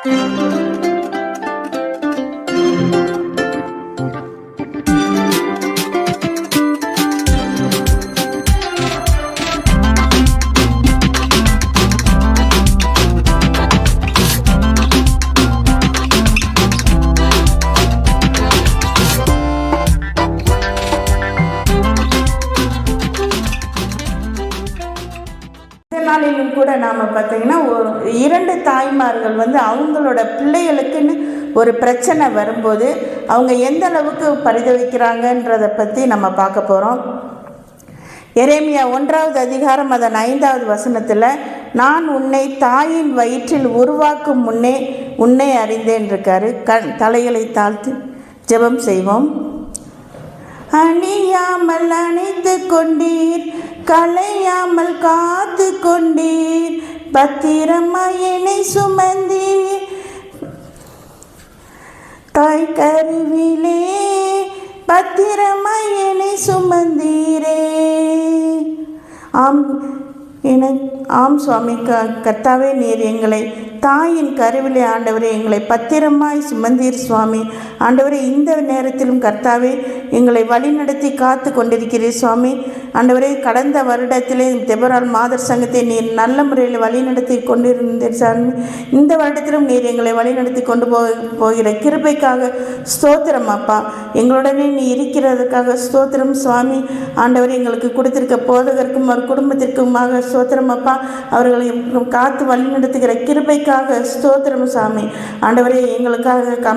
நாளிலும் கூட நாம் பார்த்தீங்கன்னா இரண்டு தாய்மார்கள் அவங்களோட பிள்ளைகளுக்குன்னு ஒரு பிரச்சனை வரும்போது அவங்க எந்த அளவுக்கு பரிதவிக்கிறாங்கன்றதை பற்றி நம்ம பார்க்க போகிறோம். எரேமியா 1வது அதிகாரம் அதன் 5வது வசனத்தில், நான் உன்னை தாயின் வயிற்றில் உருவாக்கும் முன்னே உன்னை அறிந்தேன் இருக்காரு. தலைகளை தாழ்த்து ஜெபம் செய்வோம். அணியாமல் அணைத்து கொண்டீர், களையாமல் காத்து கொண்டீர், பத்திரமாய் என்னை சுமந்தீர் தாய் கருவிலே, பத்திரமாய் என்னை சுமந்தீரே. ஆம் சுவாமி, கர்த்தாவே, நீர் எங்களை தாயின் கருவிலே ஆண்டவரே எங்களை பத்திரமாய் சுமந்தீர் சுவாமி. ஆண்டவரே, இந்த நேரத்திலும் கர்த்தாவே எங்களை வழிநடத்தி காத்து கொண்டிருக்கிறீர் சுவாமி. ஆண்டவரே, கடந்த வருடத்திலே தெபரால் மாதர் சங்கத்தை நீர் நல்ல முறையில் வழிநடத்தி கொண்டிருந்தீர் சாமி. இந்த வருடத்திலும் நீர் எங்களை வழிநடத்தி கொண்டு போகிற கிருபைக்காக ஸ்தோத்திரம் அப்பா. எங்களுடனே நீ இருக்கிறதுக்காக ஸ்தோத்திரம் சுவாமி. ஆண்டவரே, எங்களுக்கு கொடுத்திருக்க போதகருக்கும் ஒரு குடும்பத்திற்குமாக ஸ்தோத்திரம் அப்பா. அவர்களை காத்து வழிநடத்துகிற கிருபைக்காக ஸ்தோத்திரம் சாமி. ஆண்டவரே, எங்களுக்காக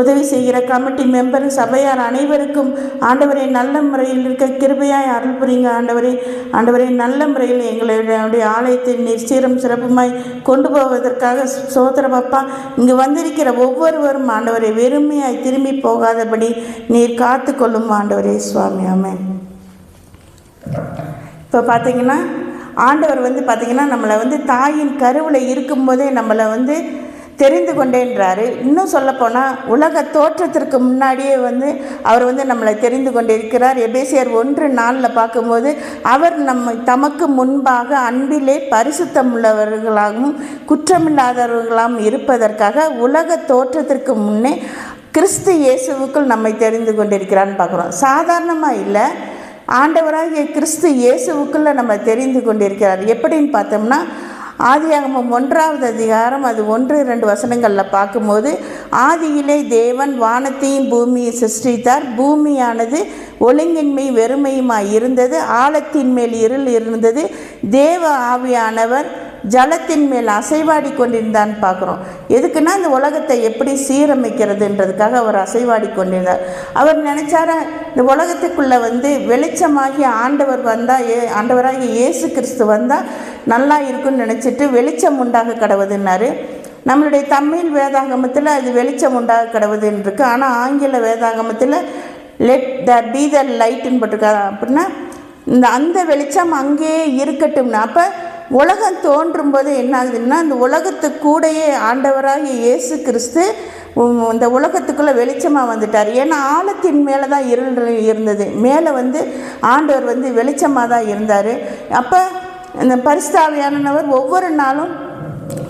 உதவி செய்கிற கமிட்டி மெம்பர் சபையார் அனைவருக்கும் ஆண்டவரே நல்ல முறையில் இருக்க கிருபையாய் அருள் புரியுங்க ஆண்டவரே. ஆண்டவரே, நல்ல முறையில் எங்களுடைய ஆலயத்தை நீர் சீரம் சிறப்புமாய் கொண்டு போவதற்காக ஸ்தோத்திரம் அப்பா. இங்கு வந்திருக்கிற ஒவ்வொருவரும் ஆண்டவரை வெறுமையாய் திரும்பி போகாதபடி நீர் காத்து கொள்ளும் ஆண்டவரே சுவாமி. ஆமென். இப்போ பார்த்தீங்கன்னா ஆண்டவர் பார்த்திங்கன்னா நம்மளை தாயின் கருவில் இருக்கும்போதே நம்மளை தெரிந்து கொண்டேன்றாரு. இன்னும் சொல்லப்போனால் உலக தோற்றத்திற்கு முன்னாடியே அவர் நம்மளை தெரிந்து கொண்டிருக்கிறார். எபேசியர் 1:4 பார்க்கும்போது, அவர் தமக்கு முன்பாக அன்பிலே பரிசுத்தம் உள்ளவர்களாகவும் குற்றமில்லாதவர்களாகவும் இருப்பதற்காக உலக தோற்றத்திற்கு முன்னே கிறிஸ்து இயேசுவுக்குள் நம்மை தெரிந்து கொண்டிருக்கிறான்னு பார்க்குறோம். சாதாரணமாக இல்லை, ஆண்டவராகிய கிறிஸ்து இயேசுவுக்குள்ளே நம்ம தெரிந்து கொண்டிருக்கிறார். எப்படின்னு பார்த்தோம்னா, ஆதியாகமம் 1வது அதிகாரம் அது 1-2 வசனங்களில் பார்க்கும்போது, ஆதியிலே தேவன் வானத்தையும் பூமியை சிருஷ்டித்தார். பூமியானது ஒழுங்கின்மை வெறுமையுமாய் இருந்தது, ஆழத்தின் மேல் இருள் இருந்தது, தேவ ஆவியானவர் ஜலத்தின் மேல் அசைவாடி கொண்டிருந்தான்னு பார்க்குறோம். எதுக்குன்னா, இந்த உலகத்தை எப்படி சீரமைக்கிறதுன்றதுக்காக அவர் அசைவாடி கொண்டிருந்தார். அவர் நினைச்சார இந்த உலகத்துக்குள்ளே வெளிச்சமாகி ஆண்டவர் வந்தால், ஆண்டவராகி இயேசு கிறிஸ்து வந்தால் நல்லா இருக்குன்னு நினச்சிட்டு வெளிச்சம் உண்டாக கடவுதுன்னாரு. நம்மளுடைய தமிழ் வேதாகமத்தில் அது வெளிச்சம் உண்டாக கடவுதுன்னு இருக்கு. ஆனால் ஆங்கில வேதாகமத்தில் லெட் த பி த லைட்டுன்னு போட்டிருக்காரு. அப்படின்னா அந்த வெளிச்சம் அங்கேயே இருக்கட்டும்னா, அப்போ உலகம் தோன்றும் போது என்ன ஆகுதுன்னா, இந்த உலகத்துக்கு கூடயே ஆண்டவராகிய இயேசு கிறிஸ்து இந்த உலகத்துக்குள்ளே வெளிச்சமாக வந்துட்டார். ஏன்னா ஆழத்தின் மேலே தான் இருள் இருந்தது, மேலே ஆண்டவர் வெளிச்சமாக தான் இருந்தார். அப்போ இந்த பரிசுத்தாவியானவர் ஒவ்வொரு நாளும்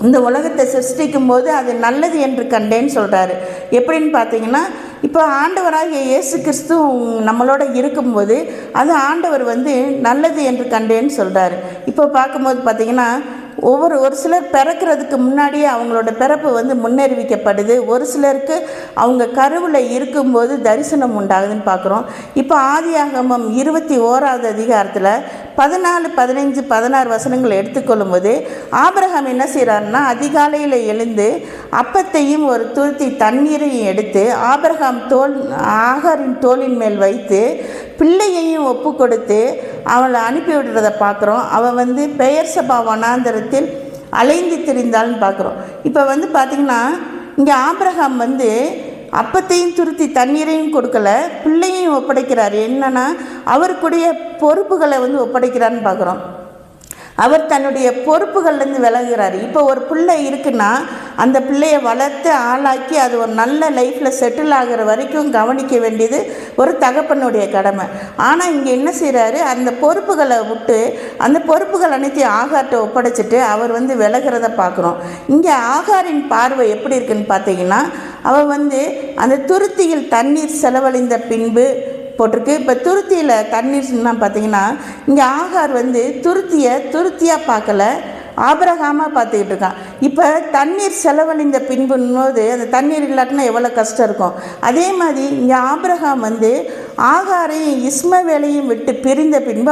இந்த உலகத்தை சிருஷ்டிக்கும் போது அது நல்லது என்று கண்டேன்னு சொல்கிறாரு. எப்படின்னு பார்த்தீங்கன்னா, இப்போ ஆண்டவராகிய இயேசு கிறிஸ்து நம்மளோட இருக்கும்போது அது ஆண்டவர் நல்லது என்று கண்டேன்னு சொல்கிறாரு. இப்போ பார்க்கும்போது பார்த்திங்கன்னா, ஒரு சிலர் பிறக்கிறதுக்கு முன்னாடியே அவங்களோட பிறப்பு முன்னறிவிக்கப்படுது. ஒரு சிலருக்கு அவங்க கருவில் இருக்கும்போது தரிசனம் உண்டாகுதுன்னு பார்க்குறோம். இப்போ ஆதியாகமம் 21வது அதிகாரத்தில் 14, 15, 16 வசனங்கள் எடுத்துக்கொள்ளும் போது, ஆபிரகாம் என்ன செய்கிறாருன்னா, அதிகாலையில் எழுந்து அப்பத்தையும் ஒரு துருத்தி தண்ணீரையும் எடுத்து ஆகாரின் தோளின் மேல் வைத்து பிள்ளையையும் ஒப்பு கொடுத்து அவளை அனுப்பி விடுறதை பார்க்குறோம். அவன் பெயர் சபா வனாந்தரத்தில் அலைந்து திரிந்தாள்னு பார்க்குறோம். இப்போ பார்த்திங்கன்னா, இங்கே ஆபிரகாம் அப்பத்தையும் துருத்தி தண்ணீரையும் கொடுக்கல, பிள்ளையையும் ஒப்படைக்கிறார். என்னன்னா, அவருக்குடைய பொறுப்புகளை ஒப்படைக்கிறான்னு பார்க்குறோம். அவர் தன்னுடைய பொறுப்புகள்லேருந்து விலகுகிறார். இப்போ ஒரு பிள்ளை இருக்குன்னா அந்த பிள்ளையை வளர்த்து ஆளாக்கி அது ஒரு நல்ல லைஃப்பில் செட்டில் ஆகிற வரைக்கும் கவனிக்க வேண்டியது ஒரு தகப்பனுடைய கடமை. ஆனால் இங்கே என்ன செய்கிறாரு, அந்த பொறுப்புகளை விட்டு அந்த பொறுப்புகள் அனைத்தையும் ஆகார்ட்ட ஒப்படைச்சிட்டு அவர் விலகிறத பார்க்குறோம். இங்கே ஆகாரின் பார்வை எப்படி இருக்குன்னு பார்த்தீங்கன்னா, அவள் அந்த துருத்தியில் தண்ணீர் செலவழிந்த பின்பு போட்டிருக்கு. இப்போ துருத்தியில் தண்ணீர்னா பார்த்தீங்கன்னா, இங்கே ஆகார் துருத்தியாக பார்க்கல, ஆபிரகாமாக பார்த்துக்கிட்டு இருக்கான். இப்போ தண்ணீர் செலவழிந்த பின்பும்போது அந்த தண்ணீர் இல்லாட்டினா எவ்வளோ கஷ்டம் இருக்கும். அதே மாதிரி இங்கே ஆபிரகாம் ஆகாரையும் இஸ்மவேலையும் விட்டு பிரிந்த பின்பு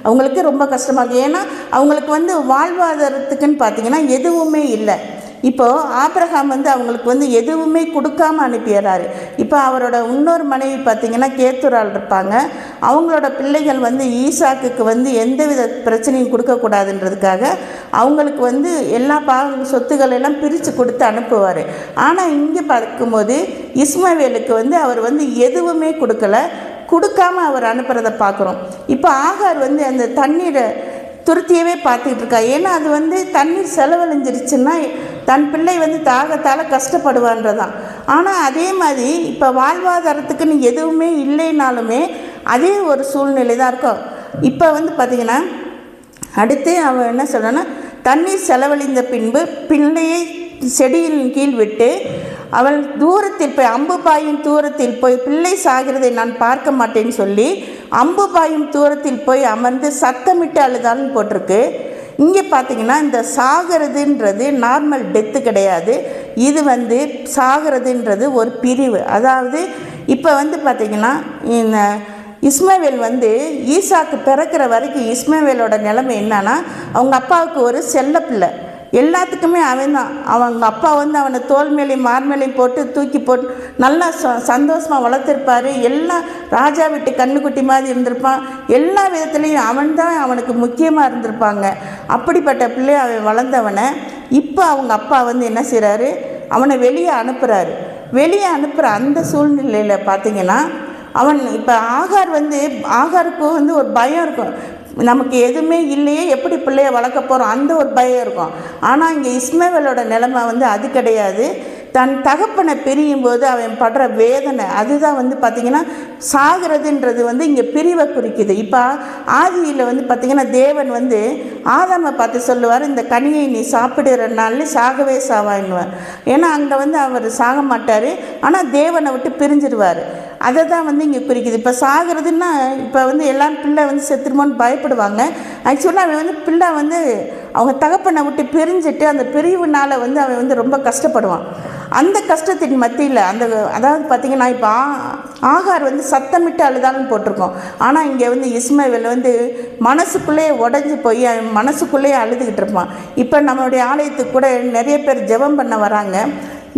அவங்களுக்கு ரொம்ப கஷ்டமாக இருக்கும். ஏன்னா அவங்களுக்கு வாழ்வாதாரத்துக்குன்னு பார்த்தீங்கன்னா எதுவுமே இல்லை. இப்போது ஆபிரகாம் அவங்களுக்கு எதுவுமே கொடுக்காமல் அனுப்பிடுறாரு. இப்போ அவரோட இன்னொரு மனைவி பார்த்திங்கன்னா கேத்துரால் இருப்பாங்க. அவங்களோட பிள்ளைகள் ஈசாக்குக்கு எந்தவித பிரச்சனையும் கொடுக்கக்கூடாதுன்றதுக்காக அவங்களுக்கு எல்லா சொத்துக்கள் எல்லாம் பிரித்து கொடுத்து அனுப்புவார். ஆனால் இங்கே பார்க்கும்போது இஸ்மவேலுக்கு அவர் எதுவுமே கொடுக்காமல் அவர் அனுப்புகிறத பார்க்குறோம். இப்போ ஆகார் அந்த தண்ணீரை துருத்தியவே பார்த்துக்கிட்டு இருக்கா. ஏன்னா அது தண்ணீர் செலவழிஞ்சிருச்சுன்னா தன் பிள்ளை தாகத்தால் கஷ்டப்படுவான்றதான். ஆனால் அதே மாதிரி இப்போ வாழ்வாதாரத்துக்குன்னு எதுவுமே இல்லைனாலுமே அதே ஒரு சூழ்நிலை தான் இருக்கும். இப்போ பார்த்திங்கன்னா அடுத்து அவன் என்ன சொல்கிறான்னா, தண்ணீர் செலவழிந்த பின்பு பிள்ளையை செடியின் கீழ் விட்டு அவள் தூரத்தில் போய் அம்பு பாயும் தூரத்தில் போய் பிள்ளை சாகிறதை நான் பார்க்க மாட்டேன்னு சொல்லி அம்பு பாயும் தூரத்தில் போய் அமர்ந்து சத்தமிட்டு அழுதான்னு போட்டிருக்கு. இங்கே பார்த்திங்கன்னா இந்த சாகிறதுன்றது நார்மல் டெத்து கிடையாது. இது சாகிறதுன்றது ஒரு பிரிவு. அதாவது இப்போ பார்த்திங்கன்னா இந்த இஸ்மவேல் ஈசாக்கு பிறக்கிற வரைக்கும் இஸ்மவேலோட நிலைமை என்னன்னா, அவங்க அப்பாவுக்கு ஒரு செல்ல பிள்ளை, எல்லாத்துக்குமே அவன் தான். அவங்க அப்பா அவனை தோல் மேலேயும் மார் மேலேயும் போட்டு தூக்கி போட்டு நல்லா சந்தோஷமாக வளர்த்துருப்பார். எல்லாம் ராஜா விட்டு கண்ணுக்குட்டி மாதிரி இருந்திருப்பான். எல்லா விதத்துலேயும் அவன் தான் அவனுக்கு முக்கியமாக இருந்திருப்பாங்க. அப்படிப்பட்ட பிள்ளை அவன் வளர்ந்தவனை இப்போ அவங்க அப்பா என்ன செய்கிறாரு, அவனை வெளியே அனுப்புகிற அந்த சூழ்நிலையில் பார்த்திங்கன்னா அவன் இப்போ ஆகாருக்கு ஒரு பயம் இருக்கும். நமக்கு எதுவுமே இல்லையே, எப்படி பிள்ளைய வளர்க்க போகிறோம், அந்த ஒரு பயம் இருக்கும். ஆனால் இங்கே இஸ்மவேலோட நிலைமை அது கிடையாது. தன் தகப்பனை பிரியும் போது அவன் படுற வேதனை அதுதான் பார்த்திங்கன்னா சாகிறதுன்றது இங்கே பிரிவை குறிக்குது. இப்போ ஆதியில் பார்த்திங்கன்னா தேவன் ஆதாமை பார்த்து சொல்லுவார், இந்த கனியை நீ சாப்பிடுற நாளில் சாகவே சாவாயின்னுவார். ஏன்னா அங்கே அவர் சாக மாட்டார், ஆனால் தேவனை விட்டு பிரிஞ்சிடுவார். அதை தான் இங்கே குறிக்குது. இப்போ சாகிறதுன்னா இப்போ எல்லாரும் பிள்ளை செத்துருமோன்னு பயப்படுவாங்க. ஆக்சுவலாக அவன் பிள்ளை அவங்க தகப்பனை விட்டு பிரிஞ்சுட்டு அந்த பிரிவுனால் அவன் ரொம்ப கஷ்டப்படுவான். அந்த கஷ்டத்தின் மத்தியில் அதாவது பார்த்திங்கன்னா இப்போ ஆகார் சத்தமிட்டு அழுதாலும் போட்டிருக்கோம். ஆனால் இங்கே இஸ்மவேல் மனசுக்குள்ளேயே உடஞ்சி போய் அவன் மனசுக்குள்ளேயே அழுதுகிட்டு இருப்பான். இப்போ நம்மளுடைய ஆலயத்துக்கு கூட நிறைய பேர் ஜெபம் பண்ண வராங்க.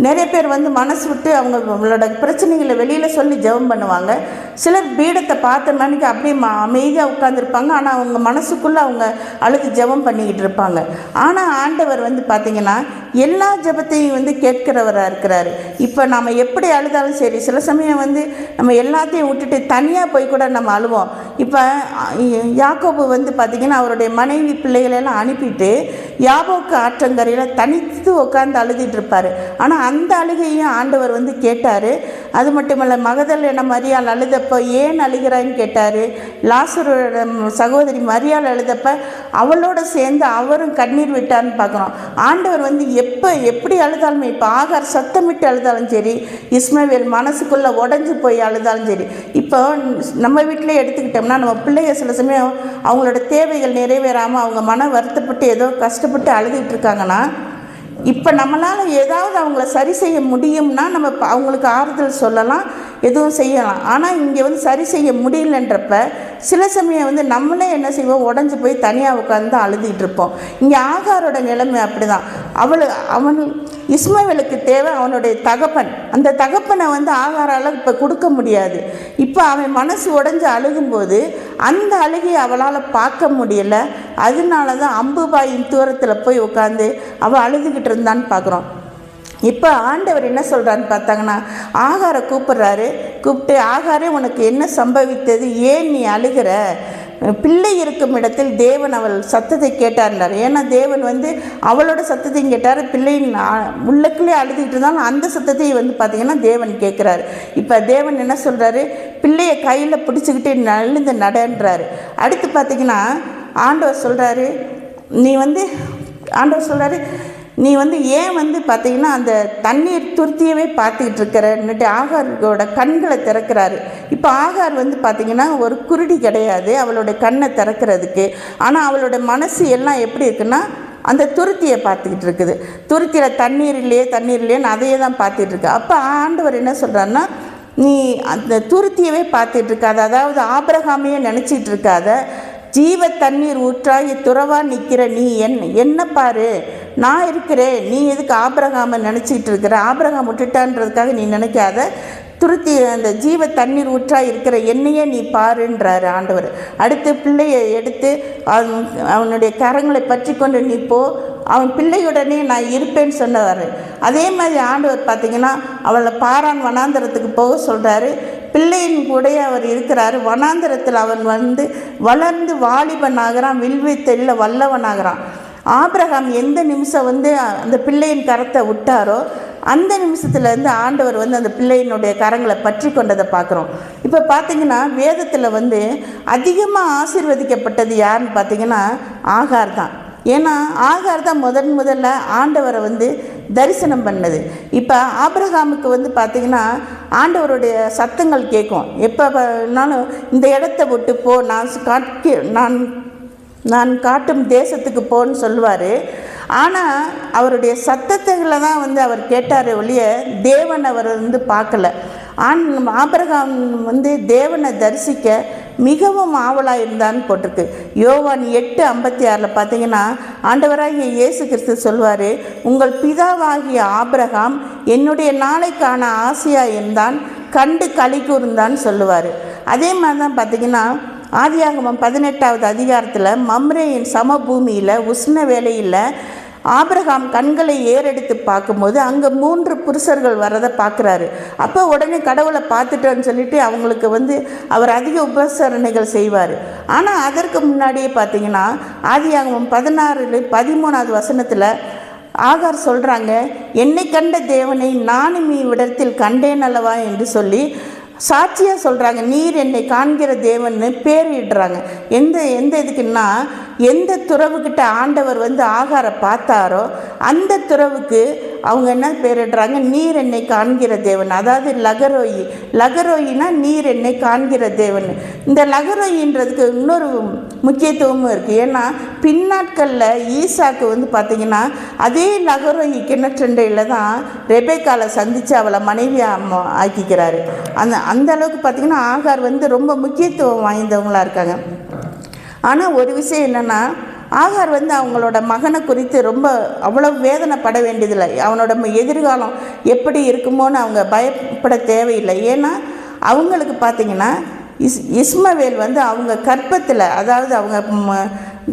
நிறைய பேர் மனசு விட்டு அவங்களோட பிரச்சனைகளை வெளியில் சொல்லி ஜெபம் பண்ணுவாங்க. சிலர் பீடத்தை பார்த்த மணிக்கு அப்படியே அமைதியாக உட்காந்துருப்பாங்க. ஆனால் அவங்க மனசுக்குள்ளே அவங்க அழுது ஜெபம் பண்ணிக்கிட்டு இருப்பாங்க. ஆனால் ஆண்டவர் பார்த்திங்கன்னா எல்லா ஜெபத்தையும் கேட்கிறவராக இருக்கிறாரு. இப்போ நம்ம எப்படி அழுதாலும் சரி, சில சமயம் நம்ம எல்லாத்தையும் விட்டுட்டு தனியாக போய் கூட நம்ம அழுவோம். இப்போ யாக்கோபு பார்த்திங்கன்னா அவருடைய மனைவி பிள்ளைகளெல்லாம் அனுப்பிட்டு யாபோக்கு ஆற்றங்கரையில் தனித்து உட்காந்து அழுதுட்டு இருப்பார். ஆனால் அந்த அழுகையும் ஆண்டவர் கேட்டார். அது மட்டுமல்ல, மகதலேனா மரியாள் அழுதப்போ ஏன் அழுகிறான்னு கேட்டார். லாசரோட சகோதரி மரியாள் அழுதப்ப அவளோட சேர்ந்து அவரும் கண்ணீர் விட்டார்னு பார்க்குறோம். ஆண்டவர் எப்படி அழுதாலுமே, இப்போ ஆகார் சத்தமிட்டு அழுதாலும் சரி, இஸ்மவேல் மனசுக்குள்ளே உடஞ்சி போய் அழுதாலும் சரி, இப்போ நம்ம வீட்டிலே எடுத்துக்கிட்டோம்னா நம்ம பிள்ளைங்க சில சமயம் அவங்களோட தேவைகள் நிறைவேறாமல் அவங்க மன வருத்தப்பட்டு ஏதோ கஷ்டப்பட்டு அழுதுகிட்டு இருக்காங்கன்னா, இப்போ நம்மளால் ஏதாவது அவங்கள சரி செய்ய முடியும்னா நம்ம அவங்களுக்கு ஆறுதல் சொல்லலாம், எதுவும் செய்யலாம். ஆனால் இங்கே சரி செய்ய முடியலன்றப்ப சில சமயம் நம்மளே என்ன செய்வோம், உடஞ்சி போய் தனியாக உட்காந்து அழுதுகிட்டு இருப்போம். இங்கே ஆகாரோட நிலைமை அப்படி தான். அவன் இஸ்மவேலுக்கு தேவை அவனுடைய தகப்பன். அந்த தகப்பனை ஆகாரால் இப்போ கொடுக்க முடியாது. இப்போ அவன் மனசு உடஞ்சி அழுகும்போது அந்த அழுகையை அவளால் பார்க்க முடியலை. அதனால தான் அம்புபாயின் தூரத்தில் போய் உட்காந்து அவள் அழுதுகிட்டு இருந்தான்னு பார்க்குறோம். இப்போ ஆண்டவர் என்ன சொல்கிறான்னு பார்த்தாங்கன்னா, ஆகாரை கூப்பிட்றாரு. கூப்பிட்டு, ஆகாரே உனக்கு என்ன சம்பவித்தது, ஏன் நீ அழுகிற, பிள்ளை இருக்கும் இடத்தில் தேவன் அவள் சத்தத்தை கேட்டார்னார். ஏன்னா தேவன் வந்து அவளோட சத்தத்தையும் கேட்டார், பிள்ளையின் உள்ளக்குள்ளே அழுதுகிட்டு இருந்தாலும் அந்த சத்தத்தையும் வந்து பார்த்திங்கன்னா தேவன் கேட்குறாரு. இப்போ தேவன் என்ன சொல்கிறாரு, பிள்ளையை கையில் பிடிச்சிக்கிட்டு நழுந்து நடன்றாரு. அடுத்து பார்த்திங்கன்னா ஆண்டவர் சொல்கிறாரு, நீ வந்து ஏன் வந்து பார்த்திங்கன்னா அந்த தண்ணீர் துருத்தியவே பார்த்துக்கிட்டு இருக்கிறன்னுட்டு ஆகாரோட கண்களை திறக்கிறாரு. இப்போ ஆகார் வந்து பார்த்திங்கன்னா ஒரு குருடி கிடையாது அவளோட கண்ணை திறக்கிறதுக்கு. ஆனால் அவளோட மனசு எல்லாம் எப்படி இருக்குன்னா அந்த துருத்தியை பார்த்துக்கிட்டு இருக்குது. துருத்தியில் தண்ணீர் இல்லையேன்னு அதையே தான் பார்த்துட்டு இருக்கு. அப்போ ஆண்டவர் என்ன சொல்கிறாருன்னா, நீ அந்த துருத்தியவே பார்த்துட்டு இருக்காத, அதாவது ஆபிரகாமையே நினச்சிட்டு இருக்காத, ஜீவ தண்ணீர் ஊற்றாகி துறவா நிற்கிற நீ என்ன பாரு, நான் இருக்கிறேன், நீ எதுக்கு ஆபிரகாமை நினச்சிக்கிட்டு இருக்கிற, ஆபிரகாம் விட்டுட்டான்றதுக்காக நீ நினைக்காத, துருத்தி அந்த ஜீவ தண்ணீர் ஊற்றாக இருக்கிற என்னையே நீ பாருன்றாரு ஆண்டவர். அடுத்து பிள்ளையை எடுத்து அவனுடைய கரங்களை பற்றி கொண்டு நீ போ, அவன் பிள்ளையுடனே நான் இருப்பேன்னு சொன்னவர். அதே மாதிரி ஆண்டவர் பார்த்திங்கன்னா அவளை பாரான் வனாந்தரத்துக்கு போக சொல்கிறாரு. பிள்ளையின் கூட அவர் இருக்கிறாரு. வனாந்தரத்தில் அவன் வந்து வளர்ந்து வாலிபன் ஆகிறான், வில்வித்தையில் வல்லவனாகிறான். ஆபிரகாம் எந்த நிமிஷம் வந்து அந்த பிள்ளையின் கரத்தை விட்டாரோ அந்த நிமிஷத்துலேருந்து ஆண்டவர் வந்து அந்த பிள்ளையினுடைய கரங்களை பற்றி கொண்டதை பார்க்குறோம். இப்போ பார்த்திங்கன்னா வேதத்தில் வந்து அதிகமாக ஆசீர்வதிக்கப்பட்டது யாருன்னு பார்த்திங்கன்னா ஆகார் தான். ஏன்னா ஆகார் தான் முதல்ல ஆண்டவரை வந்து தரிசனம் பண்ணது. இப்போ ஆபிரகாமுக்கு வந்து பார்த்திங்கன்னா ஆண்டவருடைய சத்தங்கள் கேட்கும். எப்போனாலும் இந்த இடத்த விட்டு போ, நான் காட்டும் தேசத்துக்கு போன்னு சொல்லுவார். ஆனால் அவருடைய சத்தத்துகளை தான் வந்து அவர் கேட்டார் ஒழிய தேவன் அவர் வந்து பார்க்கல. ஆபிரகாம் வந்து தேவனை தரிசிக்க மிகவும் ஆவலாக இருந்தான்னு போட்டிருக்கு. யோவான் 8:56 பார்த்தீங்கன்னா ஆண்டவராகிய இயேசு கிறிஸ்து சொல்வார், உங்கள் பிதாவாகிய ஆபிரகாம் என்னுடைய நாளைக்கான ஆசையாக இருந்தான், கண்டு களி கூர்ந்தான்னு சொல்லுவார். அதே மாதிரி தான் பார்த்திங்கன்னா ஆதியாகமம் 18வது அதிகாரத்தில் மம்ரேயின் சமபூமியில் உஷ்ண வேளையில் ஆபிரகாம் கண்களை ஏறெடுத்து பார்க்கும்போது அங்கே 3 புருஷர்கள் வரதை பார்க்குறாரு. அப்போ உடனே கடவுளை பார்த்துட்டோன்னு சொல்லிட்டு அவங்களுக்கு வந்து அவர் அதிக உபசரணைகள் செய்வார். ஆனால் அதற்கு முன்னாடியே பார்த்திங்கன்னா ஆதியாகமம் 16:13வது வசனத்தில் ஆகார் சொல்கிறாங்க, என்னை கண்ட தேவனை நானும் இவ்விடத்தில் கண்டேன் அல்லவா என்று சொல்லி சாட்சியாக சொல்கிறாங்க. நீர் என்னை காண்கிற தேவன்னு பேரிடுறாங்க. எந்த இதுக்குன்னா எந்த துறவுக்கிட்ட ஆண்டவர் வந்து ஆகாரை பார்த்தாரோ அந்த துறவுக்கு அவங்க என்ன பேரிடுறாங்க, நீர் என்னை காண்கிற தேவன். அதாவது லகரோயினா நீர் என்னை காண்கிற தேவன். இந்த லகரோயின்றதுக்கு இன்னொரு முக்கியத்துவமும் இருக்குது. ஏன்னா பின்னாட்களில் ஈசாக்கு வந்து பார்த்திங்கன்னா அதே லகரோயி கிணற்றண்டையில் தான் ரெபேக்காலை சந்தித்து அவளை மனைவியாக ஆக்கிக்கிறாரு. அந்த அளவுக்கு பார்த்திங்கன்னா ஆகார் வந்து ரொம்ப முக்கியத்துவம் வாய்ந்தவங்களாக இருக்காங்க. ஆனால் ஒரு விஷயம் என்னென்னா ஆகார் வந்து அவங்களோட மகனை குறித்து ரொம்ப அவ்வளோ வேதனைப்பட வேண்டியதில்லை. அவனோட எதிர்காலம் எப்படி இருக்குமோன்னு அவங்க பயப்பட தேவையில்லை. ஏன்னா அவங்களுக்கு பார்த்திங்கன்னா இஸ்மவேல் வந்து அவங்க கர்ப்பத்தில், அதாவது அவங்க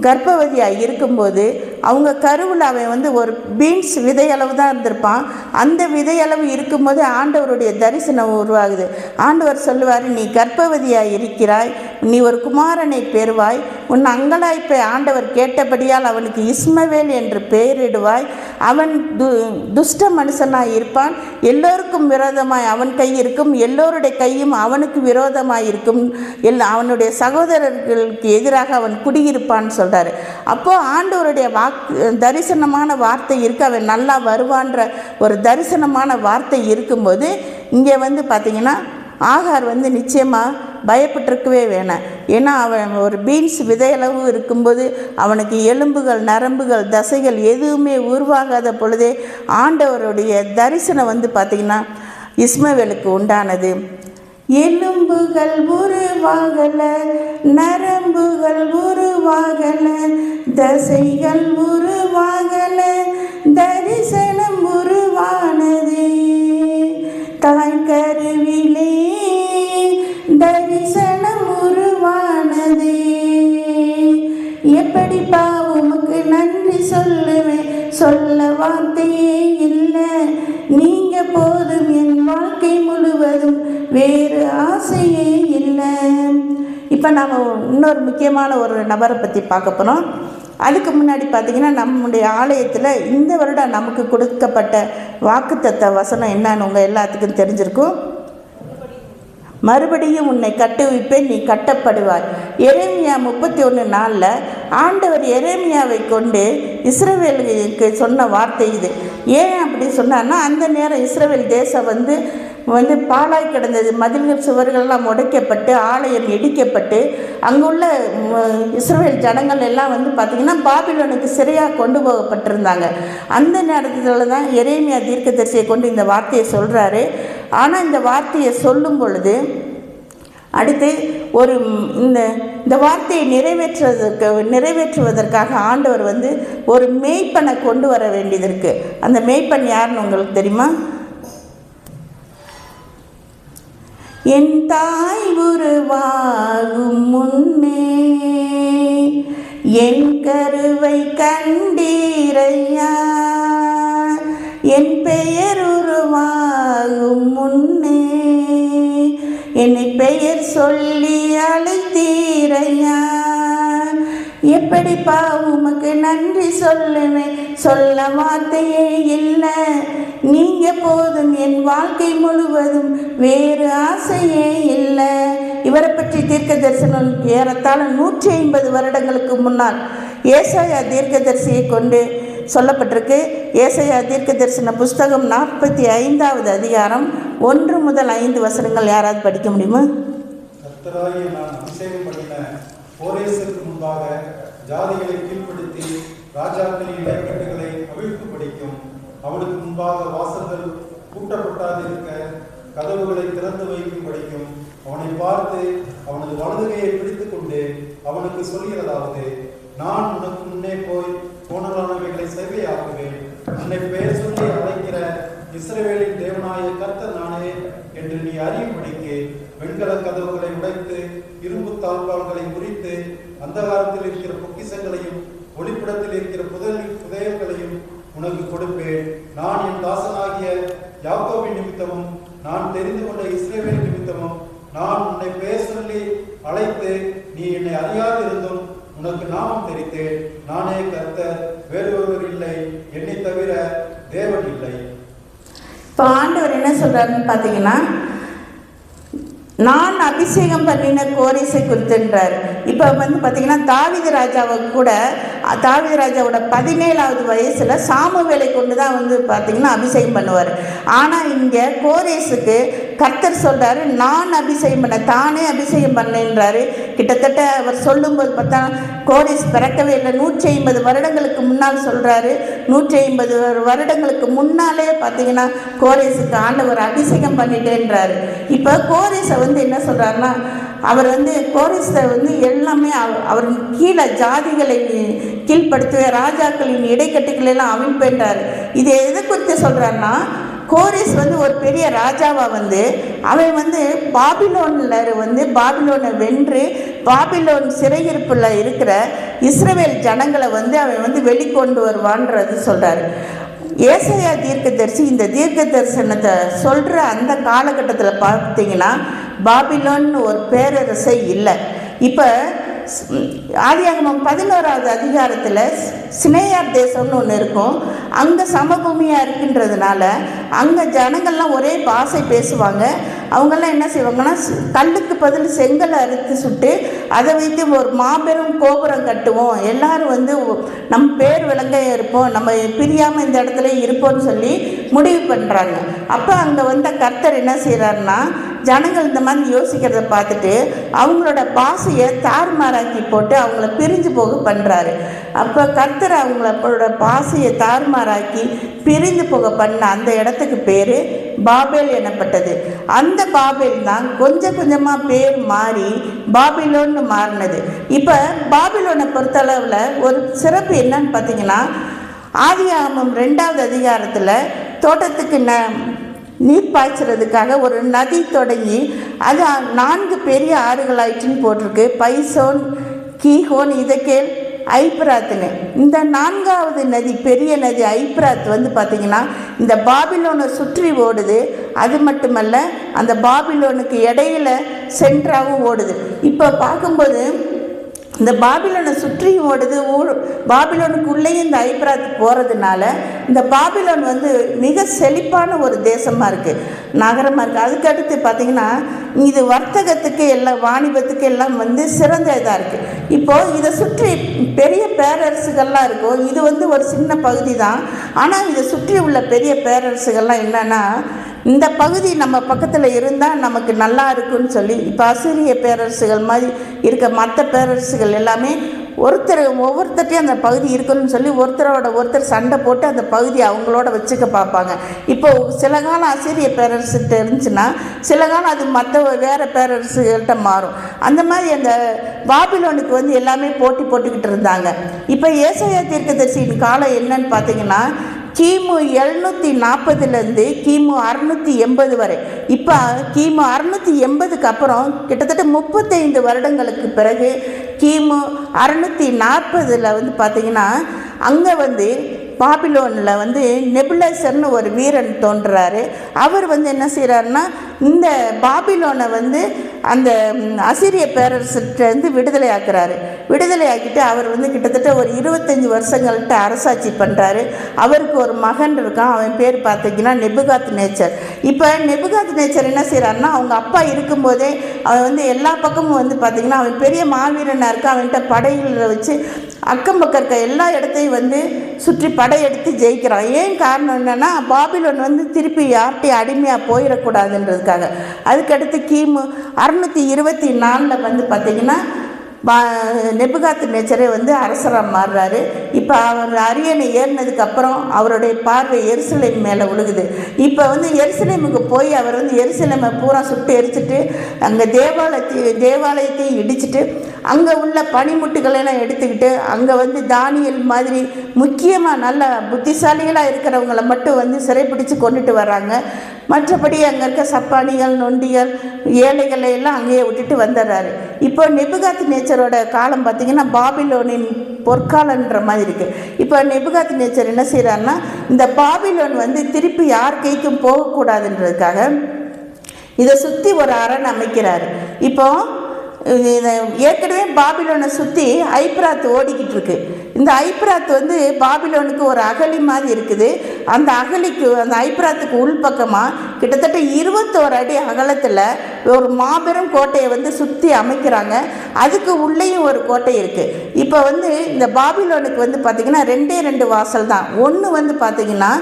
கர்ப்பவதியாக இருக்கும்போது அவங்க கருவில் அவன் வந்து ஒரு பீன்ஸ் விதையளவு தான் இருந்திருப்பான். அந்த விதையளவு இருக்கும்போது ஆண்டவருடைய தரிசனம் உருவாகுது. ஆண்டவர் சொல்லுவார், நீ கர்ப்பவதியாக இருக்கிறாய், நீ ஒரு குமாரனை பெறுவாய், உன் அங்கலாய்ப்பை ஆண்டவர் கேட்டபடியால் அவனுக்கு இஸ்மவேல் என்று பெயரிடுவாய், அவன் துஷ்ட மனுஷனாய் இருப்பான், எல்லோருக்கும் விரோதமாய் அவன் கை இருக்கும், எல்லோருடைய கையும் அவனுக்கு விரோதமாய் இருக்கும், அவனுடைய சகோதரர்களுக்கு எதிராக அவன் குடியிருப்பான்னு சொல்கிறாரு. அப்போது ஆண்டவருடைய தரிசனமான வார்த்தை இருக்குது, அவன் நல்லா வருவான்ற ஒரு தரிசனமான வார்த்தை இருக்கும்போது இங்கே வந்து பார்த்திங்கன்னா ஆகார் வந்து நிச்சயமாக பயப்பட்டிருக்கவே வேணாம். ஏன்னா அவன் ஒரு பீன்ஸ் விதையளவு இருக்கும்போது அவனுக்கு எலும்புகள், நரம்புகள், தசைகள் எதுவுமே உருவாகாத பொழுதே ஆண்டவருடைய தரிசனம் வந்து பார்த்திங்கன்னா இஸ்மவேலுக்கு உண்டானது. எலும்புகள் உருவாகல, நரம்புகள் உருவாகல, தசைகள் உருவாகல, தரிசனம் உருவானது. தாய் கருவிலே தரிசனம் உருவானது. எப்படிப்பா உமக்கு நன்றி சொல்லுவேன், சொல்ல வார்த்தையே இல்லை, நீங்க போதும், என் வாழ்க்கை முழுவதும் வேறு ஆசையே இல்லை. இப்போ நாம் இன்னொரு முக்கியமான ஒரு நபரை பற்றி பார்க்க போகிறோம். அதுக்கு முன்னாடி பார்த்திங்கன்னா நம்முடைய ஆலயத்தில் இந்த வருடம் நமக்கு கொடுக்கப்பட்ட வாக்குத்தத்த வசனம் என்னன்னு உங்கள் எல்லாத்துக்கும் தெரிஞ்சிருக்கும். மறுபடியும் உன்னை கட்டுவிப்பேன், நீ கட்டப்படுவாய். எரேமியா 31:4 ஆண்டவர் எரேமியாவை கொண்டு இஸ்ரவேலுக்கு சொன்ன வார்த்தை இது. ஏன் அப்படி சொன்னான்னா, அந்த நேரம் இஸ்ரவேல் தேசம் வந்து பாழாய் கிடந்தது. மதில்கள் சுவர்கள்லாம் உடைக்கப்பட்டு ஆலயம் இடிக்கப்பட்டு அங்குள்ள இஸ்ரவேல் ஜனங்கள் எல்லாம் பார்த்திங்கன்னா பாபிலோனுக்கு சிறையாக கொண்டு போகப்பட்டிருந்தாங்க. அந்த நேரத்தில் தான் எரேமியா தீர்க்கதரிசியை கொண்டு இந்த வார்த்தையை சொல்கிறாரு. ஆனால் இந்த வார்த்தையை சொல்லும் பொழுது அடுத்து இந்த வார்த்தையை நிறைவேற்றுவதற்காக ஆண்டவர் ஒரு மேய்ப்பனை கொண்டு வர வேண்டியது இருக்குது. அந்த மேய்ப்பன் யாருன்னு உங்களுக்கு தெரியுமா? என் தாய் உருவாகும் முன்னே என் கருவை கண்டீரையா, என் பெயர் உருவாகும் முன்னே என்னை பெயர் சொல்லி அழைத்தீரையா. எப்படிப்பா உமக்கு நன்றி சொல்லுவேன், சொல்ல வார்த்தையே இல்லை. நீங்க போதும், என் வாழ்க்கை முழுவதும் வேறு ஆசையே இல்லை. இவரை பற்றி தீர்க்க தரிசனம் ஏறத்தாழ 150 வருடங்களுக்கு முன்னால் ஏசாயா தீர்க்கதரிசியை கொண்டு சொல்லப்பட்டிருக்கு. ஏசாயா தீர்க்க தரிசன புஸ்தகம் 45வது அதிகாரம் 1 முதல் 5 வசனங்கள் யாராவது படிக்க முடியுமா? கோரேசுக்கு முன்பாக ஜாதிகளை கீழ்ப்படுத்தி ராஜாக்களின் இடைக்கட்டுகளை அவிழ்த்து படிக்கும். அவனுக்கு முன்பாக வாசல்கள் பூட்டப்பட்டாதிருக்க கதவுகளை திறந்து வைக்கும் படிக்கும். அவனை பார்த்து அவனது வலதுகையை பிடித்துக் கொண்டு அவனுக்கு சொல்கிறதாவது, நான் உனக்கு முன்னே போய் போனலானவைகளை சேவையாக்குவேன். உன்னை பெயர் சொல்லி அழைக்கிற இஸ்ரவேலின் தேவனாய கர்த்தர் நானே என்று நீ அறியும்படிக்கு வெண்கல கதவுகளை உடைத்து இரும்பு தாழ்வாள்களை முறித்து அந்தகாரத்தில் இருக்கிற பொக்கிசங்களையும் ஒளிப்பிடத்தில் இருக்கிற புதையல்களையும் உனக்கு கொடுப்பேன். நான் என் தாசனாகிய யாக்கோபின் நிமித்தமும் நான் தெரிந்து கொண்ட இஸ்ரவேல் நிமித்தமும் நான் உன்னை பெயர் சொல்லி அழைத்து நீ என்னை அறியாது இருந்தும் உனக்கு நாமம் தெரித்தேன். நானே கர்த்தர், வேறு ஒருவர் இல்லை, என்னை தவிர தேவன் இல்லை. இப்போ ஆண்டவர் என்ன சொல்றாருன்னு பார்த்தீங்கன்னா, நான் அபிஷேகம் பண்ணின கோரேசை குறித்துன்றார். இப்போ பார்த்தீங்கன்னா தாவீது ராஜாவோட 17வது வயசில் சாமுவேலை கொண்டு தான் பார்த்தீங்கன்னா அபிஷேகம் பண்ணுவார். ஆனால் இங்கே கோரேசுக்கு கர்த்தர் சொல்கிறாரு, நான் அபிஷேகம் பண்ண, தானே அபிஷேகம் பண்ணேன்றாரு. கிட்டத்தட்ட அவர் சொல்லும்போது பார்த்தா கோரேஸ் பிறக்கவே இல்லை. 150 வருடங்களுக்கு முன்னால் சொல்கிறாரு. 150 வருடங்களுக்கு முன்னாலே பார்த்தீங்கன்னா கோரேசுக்கு ஆண்டவர் அபிஷேகம் பண்ணிட்டேன்றாரு. இப்போ கோரேஸை என்ன சொல்கிறாருன்னா, அவர் கோரேஸை எல்லாமே அவர் கீழே ஜாதிகளை கீழ்ப்படுத்துவ ராஜாக்களின் இடைக்கட்டுகள் எல்லாம் அவிழ்ப்பேன்றார். இது எதை குறித்து சொல்கிறாருன்னா, கோரேஸ் ஒரு பெரிய ராஜாவா அவன் பாபிலோனை வென்று பாபிலோன் சிறையிருப்பில் இருக்கிற இஸ்ரவேல் ஜனங்களை அவன் வெளிக்கொண்டு வருவான்றது சொல்கிறாரு. ஏசாயா தீர்க்கதரிசி இந்த தீர்க்க தரிசனத்தை சொல்கிற அந்த காலகட்டத்தில் பார்த்தீங்கன்னா பாபிலோன்னு ஒரு பேரரசை இல்லை. இப்போ ஆதியாகமம் 11வது அதிகாரத்தில் சினேயார் தேசம்னு ஒன்று இருக்கும். அங்கே சமபூமியாக இருக்கின்றதுனால அங்கே ஜனங்கள்லாம் ஒரே பாஷை பேசுவாங்க. அவங்கெல்லாம் என்ன செய்வாங்கன்னா, கல்லுக்கு பதில் செங்கலை அறுத்து சுட்டு அதை வைத்து ஒரு மாபெரும் கோபுரம் கட்டுவோம், எல்லாரும் நம்ம பேர் விளங்க இருப்போம், நம்ம பிரியாமல் இந்த இடத்துல இருப்போம்னு சொல்லி முடிவு பண்ணுறாங்க. அப்போ அங்கே கர்த்தர் என்ன செய்கிறாருன்னா, ஜனங்கள் இந்த மாதிரி யோசிக்கிறத பார்த்துட்டு அவங்களோட பாஷையை தாறுமாறாக்கி போட்டு அவங்கள பிரிஞ்சு போக பண்ணுறாரு. அப்போ கர்த்தர் அவங்களோட பாஷையை தாறுமாறாக்கி பிரிந்து போக பண்ண அந்த இடத்துக்கு பேர் பாபேல் எனப்பட்டது. அந்த பாபேல் தான் கொஞ்சம் கொஞ்சமாக பேர் மாறி பாபிலோன்னு மாறினது. இப்போ பாபிலோனை பொறுத்தளவில் ஒரு சிறப்பு என்னன்னு பார்த்தீங்கன்னா, ஆதியாகமம் 2வது அதிகாரத்தில் தோட்டத்துக்கு நீர் பாய்ச்சறதுக்காக ஒரு நதி தொடங்கி அது 4 பெரிய ஆறுகளாயிற்றுன்னு போட்டிருக்கு. பைசோன், கீஹோன், இதக்கேல், ஐப்ராத்துன்னு. இந்த 4வது நதி, பெரிய நதி ஐப்ராத் வந்து பார்த்திங்கன்னா இந்த பாபிலோனை சுற்றி ஓடுது. அது மட்டுமல்ல, அந்த பாபிலோனுக்கு இடையில சென்ட்ராவும் ஓடுது. இப்போ பார்க்கும்போது இந்த பாபிலோனை சுற்றி ஓடுது. பாபிலோனுக்கு உள்ளேயும் இந்த ஐப்ராத் போகிறதுனால இந்த பாபிலோன் வந்து மிக செழிப்பான ஒரு தேசமாக இருக்குது, நகரமாக இருக்குது. அதுக்கடுத்து பார்த்திங்கன்னா இது வர்த்தகத்துக்கு எல்லாம், வாணிபத்துக்கு எல்லாம் வந்து சிறந்த இதாக இருக்குது. இப்போது இதை சுற்றி பெரிய பேரரசுகள்லாம் இருக்கும். இது வந்து ஒரு சின்ன பகுதி தான். ஆனால் இதை சுற்றி உள்ள பெரிய பேரரசுகள்லாம் என்னென்னா, இந்த பகுதி நம்ம பக்கத்தில் இருந்தால் நமக்கு நல்லா இருக்குன்னு சொல்லி, இப்போ அசீரிய பேரரசுகள் மாதிரி இருக்க மற்ற பேரரசுகள் எல்லாமே ஒவ்வொருத்தட்டையும் அந்த பகுதி இருக்கணும்னு சொல்லி ஒருத்தரோட ஒருத்தர் சண்டை போட்டு அந்த பகுதியை அவங்களோட வச்சுக்க பார்ப்பாங்க. இப்போது சில காலம் அசீரிய பேரரசுகிட்ட இருந்துச்சுன்னா சில காலம் அது மற்ற வேறு பேரரசுகள்கிட்ட மாறும். அந்த மாதிரி அந்த பாபிலோனுக்கு வந்து எல்லாமே போட்டி போட்டுக்கிட்டு இருந்தாங்க. இப்போ ஏசாயா தீர்க்கதரிசியின் காலம் என்னன்னு பார்த்தீங்கன்னா கிமு 740 கிமு 680 வரை. இப்போ கிமு 680க்கு அப்புறம் கிட்டத்தட்ட 35 வருடங்களுக்கு பிறகு கிமு 640 வந்து பார்த்திங்கன்னா அங்கே வந்து பாபிலோனில் வந்து நெபுலசர்னு ஒரு வீரன் தோன்றுறாரு. அவர் வந்து என்ன செய்கிறாருன்னா இந்த பாபிலோனை வந்து அந்த அசீரிய பேரரசுலேருந்து விடுதலை ஆக்கிட்டு அவர் வந்து கிட்டத்தட்ட ஒரு 25 வருஷங்கள்கிட்ட அரசாட்சி பண்ணுறாரு. அவருக்கு ஒரு மகன் இருக்கான். அவன் பேர் பார்த்திங்கன்னா நெபுகாத் நேச்சர். இப்போ நெபுகாத் நேச்சர் என்ன செய்கிறாருன்னா அவங்க அப்பா இருக்கும்போதே அவன் வந்து எல்லா பக்கமும் வந்து பார்த்திங்கன்னா அவன் பெரிய மாவீரனாக இருக்கான். அவன்கிட்ட படைகளை வச்சு அக்கம் பக்கம் இருக்க எல்லா இடத்தையும் வந்து சுற்றி படையெடுத்து ஜெயிக்கிறான். ஏன் காரணம் என்னென்னா பாபிலோன் வந்து திருப்பி யார்கிட்டையும் அடிமையாக போயிடக்கூடாதுன்றதுக்காக. அதுக்கடுத்து கிமு 624 வந்து பார்த்திங்கன்னா நெபுகாத் நேச்சரே வந்து அரசராக மாறுறாரு. இப்போ அவர் அரியணை ஏறினதுக்கப்புறம் அவருடைய பார்வை எருசலேம் மேலே விழுகுது. இப்போ வந்து எருசலேமுக்கு போய் அவர் வந்து எருசலேமை பூரா சுட்டு எரிச்சிட்டு அங்கே தேவாலயத்தையும் இடிச்சிட்டு அங்கே உள்ள பனிமுட்டுகளெல்லாம் எடுத்துக்கிட்டு அங்கே வந்து தானியல் மாதிரி முக்கியமாக நல்ல புத்திசாலிகளாக இருக்கிறவங்கள மட்டும் வந்து சிறைப்பிடிச்சு கொண்டுட்டு வர்றாங்க. மற்றபடி அங்கே இருக்க சப்பானிகள், நொண்டிகள், ஏழைகளை எல்லாம் அங்கேயே விட்டுட்டு வந்துடுறாரு. இப்போ நெபுகாத் நேச்சரோட காலம் பார்த்திங்கன்னா பாபிலோனின் பொற்காலன்ற மாதிரி இருக்குது. இப்போ நெபுகாத் நேச்சர் என்ன செய்கிறாருன்னா இந்த பாபிலோன் வந்து திருப்பி யார் கைக்கும் போகக்கூடாதுன்றதுக்காக இதை சுற்றி ஒரு அரண் அமைக்கிறாரு. இப்போது ஏற்கனவே பாபிலோனை சுற்றி ஐப்ராத் ஓடிக்கிட்டு இருக்கு. இந்த ஐப்ராத் வந்து பாபிலோனுக்கு ஒரு அகழி மாதிரி இருக்குது. அந்த ஐப்ராத்துக்கு உள்பக்கமாக கிட்டத்தட்ட 21 அடி அகலத்தில் ஒரு மாபெரும் கோட்டையை வந்து சுற்றி அமைக்கிறாங்க. அதுக்கு உள்ளேயும் ஒரு கோட்டை இருக்குது. இப்போ வந்து இந்த பாபிலோனுக்கு வந்து பார்த்திங்கன்னா 2 வாசல் தான். ஒன்று வந்து பார்த்திங்கன்னா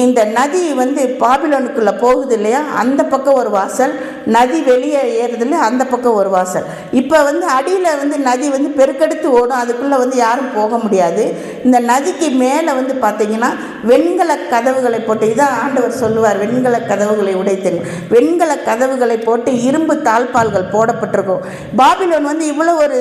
இந்த நதி வந்து பாபிலோனுக்குள்ளே போகுது இல்லையா, அந்த பக்கம் ஒரு வாசல், நதி வெளியே ஏறுதில்ல அந்த பக்கம் ஒரு வாசல். இப்போ வந்து அடியில் வந்து நதி வந்து பெருக்கெடுத்து ஓடும், அதுக்குள்ளே வந்து யாரும் போக முடியாது. இந்த நதிக்கு மேலே வந்து பார்த்திங்கன்னா வெண்கல கதவுகளை போட்டு, இதான் ஆண்டவர் சொல்லுவார், வெண்கல கதவுகளை உடைத்தேன். வெண்கல கதவுகளை போட்டு இரும்பு தாழ்பால்கள் போடப்பட்டிருக்கும். பாபிலோன் வந்து இவ்வளோ ஒரு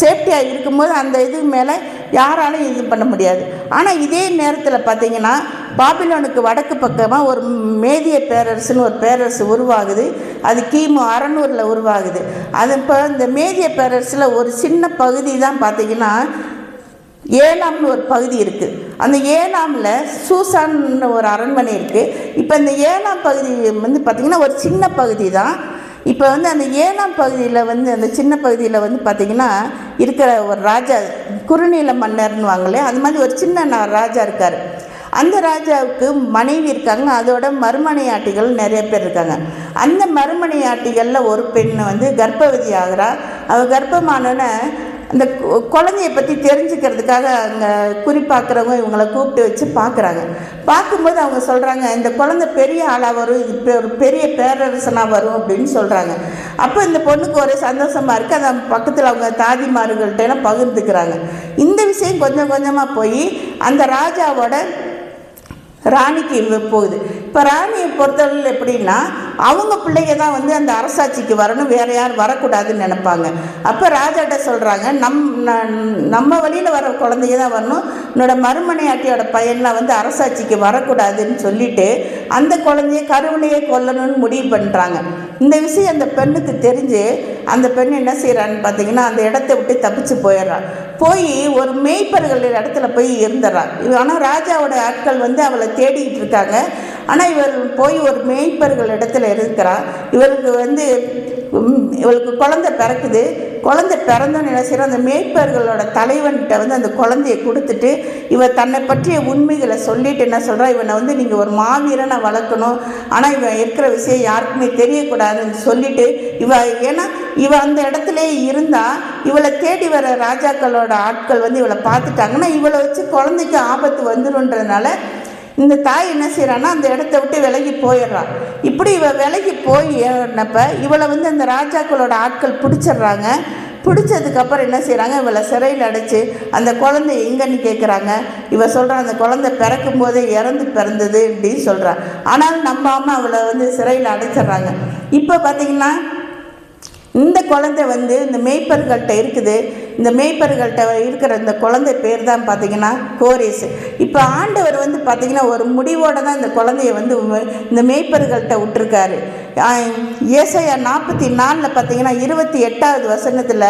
சேஃப்டியாக இருக்கும்போது அந்த இது மேலே யாராலும் இது பண்ண முடியாது. ஆனால் இதே நேரத்தில் பார்த்திங்கன்னா பாபிலோனுக்கு வடக்கு பக்கமாக ஒரு மேதிய பேரரசுன்னு ஒரு பேரரசு உருவாகுது. அது கிமு 600 உருவாகுது. அது இப்போ இந்த மேதிய பேரரசில் ஒரு சின்ன பகுதி தான் பார்த்திங்கன்னா ஏலாம்னு ஒரு பகுதி இருக்குது. அந்த ஏலாமில் சூசான்னு ஒரு அரண்மனை இருக்குது. இப்போ இந்த ஏலாம் பகுதி வந்து பார்த்திங்கன்னா ஒரு சின்ன பகுதி தான். இப்போ வந்து அந்த ஏலாம் பகுதியில் வந்து அந்த சின்ன பகுதியில் வந்து பார்த்திங்கன்னா இருக்கிற ஒரு ராஜா, குறுநில மன்னர்னு வாங்கலே, அது மாதிரி ஒரு சின்ன ராஜா இருக்கார். அந்த ராஜாவுக்கு மனைவி இருக்காங்க, அதோட மறுமனையாட்டிகள் நிறைய பேர் இருக்காங்க. அந்த மறுமனையாட்டிகளில் ஒரு பெண் வந்து கர்ப்பவதி ஆகிறா. அவள் கர்ப்பமானோன்னு அந்த குழந்தைய பற்றி தெரிஞ்சுக்கிறதுக்காக அங்கே குறிப்பாக்குறவங்க இவங்களை கூப்பிட்டு வச்சு பார்க்குறாங்க. பார்க்கும்போது அவங்க சொல்கிறாங்க, இந்த குழந்தை பெரிய ஆளாக வரும், இது ஒரு பெரிய பேரரசனாக வரும் அப்படின்னு சொல்கிறாங்க. அப்போ இந்த பொண்ணுக்கு ஒரே சந்தோஷமாக இருக்குது. அதை பக்கத்தில் அவங்க தாதிமார்கள்ட்டெல்லாம் பகிர்ந்துக்கிறாங்க. இந்த விஷயம் கொஞ்சம் கொஞ்சமாக போய் அந்த ராஜாவோட ராணிக்கு போகுது. இப்போ ராணியை பொறுத்தவரையில் எப்படின்னா அவங்க பிள்ளைங்க தான் வந்து அந்த அரசாட்சிக்கு வரணும், வேறு யார் வரக்கூடாதுன்னு நினைப்பாங்க. அப்போ ராஜாட்ட சொல்கிறாங்க, நம்ம வழியில் வர குழந்தைங்க தான் வரணும், என்னோட மறுமனையாட்டியோட பையன்லாம் வந்து அரசாட்சிக்கு வரக்கூடாதுன்னு சொல்லிட்டு அந்த குழந்தைய கருவிலையே கொல்லணும்னு முடிவு பண்ணுறாங்க. இந்த விஷயம் அந்த பெண்ணுக்கு தெரிஞ்சு அந்த பெண் என்ன செய்கிறான்னு பார்த்தீங்கன்னா அந்த இடத்த விட்டு தப்பிச்சு போயிடுறான். போய் ஒரு மேய்ப்பர்கள் இடத்துல போய் இருந்துடுறான். ஆனால் ராஜாவோட ஆட்கள் வந்து அவளை தேடிக்கிட்டு இருக்காங்க. ஆனால் இவர் போய் ஒரு மேய்ப்பர்கள் இடத்துல இருக்கிறான். இவளுக்கு குழந்தை பிறக்குது. குழந்தை பிறந்தோன்னு என்ன செய்யறோம், அந்த மேய்ப்பர்களோட தலைவன்கிட்ட வந்து அந்த குழந்தைய கொடுத்துட்டு இவன் தன்னை பற்றிய உண்மைகளை சொல்லிட்டு என்ன சொல்கிறா, இவனை வந்து நீங்கள் ஒரு மாவீரனை வளர்க்கணும், ஆனால் இவன் இருக்கிற விஷயம் யாருக்குமே தெரியக்கூடாதுன்னு சொல்லிட்டு ஏன்னா இவன் அந்த இடத்துல இருந்தால் இவளை தேடி வர ராஜாக்களோட ஆட்கள் வந்து இவளை பார்த்துட்டாங்கன்னா இவளை வச்சு குழந்தைக்கு ஆபத்து வந்துடும்ன்றதுனால இந்த தாய் என்ன செய்கிறான்னா அந்த இடத்த விட்டு விலகி போயிடுறான். இப்படி இவள் விலகி போயினப்ப இவளை வந்து அந்த ராஜாக்களோட ஆட்கள் பிடிச்சிடுறாங்க. பிடிச்சதுக்கப்புறம் என்ன செய்கிறாங்க, இவளை சிறையில் அடைச்சி அந்த குழந்தை எங்கன்னு கேட்குறாங்க. இவள் சொல்கிறான் அந்த குழந்தை பிறக்கும் போதே பிறந்தது அப்படின்னு சொல்கிறான். ஆனாலும் நம்பாமல் அவளை வந்து சிறையில் அடைச்சிட்றாங்க. இப்போ பார்த்திங்கன்னா இந்த குழந்தை வந்து இந்த மேய்ப்பர்கள்ட்ட இருக்குது. இந்த மேய்ப்பர்கள்ட்ட இருக்கிற இந்த குழந்தை பேர் தான் பார்த்திங்கன்னா கோரேஸ். இப்போ ஆண்டவர் வந்து பார்த்திங்கன்னா ஒரு முடிவோடு தான் இந்த குழந்தைய வந்து இந்த மேய்ப்பர்கள்ட்ட விட்டுருக்காரு. ஏசாயா 44 பார்த்திங்கன்னா 28வது வசனத்தில்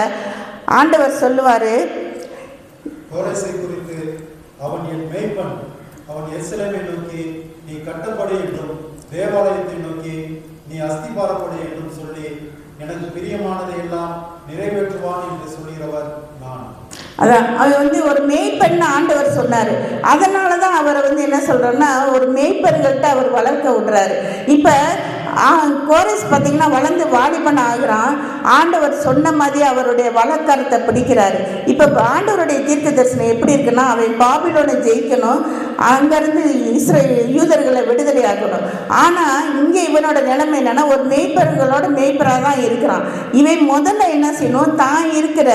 ஆண்டவர் சொல்லுவார், கோரேசை குறித்து, அவன் என் மேய்ப்பன், அவன் எருசலேமை நோக்கி நீ கட்டப்படு என்றும் தேவாலயத்தை நோக்கி நீ அஸ்திபாரப்படு என்றும் சொல்லி எனக்கு பிரியமானதை எல்லாம் நிறைவேற்றுவான் என்று சொல்கிறவர் நான். அதான் அவர் வந்து ஒரு மேய்ப்பெண்ணு ஆண்டவர் சொன்னார். அதனால தான் அவரை வந்து என்ன சொல்கிறோன்னா ஒரு மேய்ப்பர்கள்ட்ட அவர் வளர்க்க விடுறாரு. இப்போ கோரேஸ் பார்த்திங்கன்னா வளர்ந்து வாலிபன் ஆகிறான். ஆண்டவர் சொன்ன மாதிரி அவருடைய வழக்கரத்தை பிடிக்கிறாரு. இப்போ ஆண்டவருடைய தீர்க்க தரிசனம் எப்படி இருக்குன்னா, அவன் பாபிலோனை ஜெயிக்கணும், அங்கேருந்து யூதர்களை விடுதலை ஆகணும். ஆனால் இங்கே இவனோட நிலைமை என்னென்னா ஒரு மேய்ப்பர்களோட மேய்ப்பராக தான் இருக்கிறான். இவன் முதல்ல என்ன செய்யணும், தான் இருக்கிற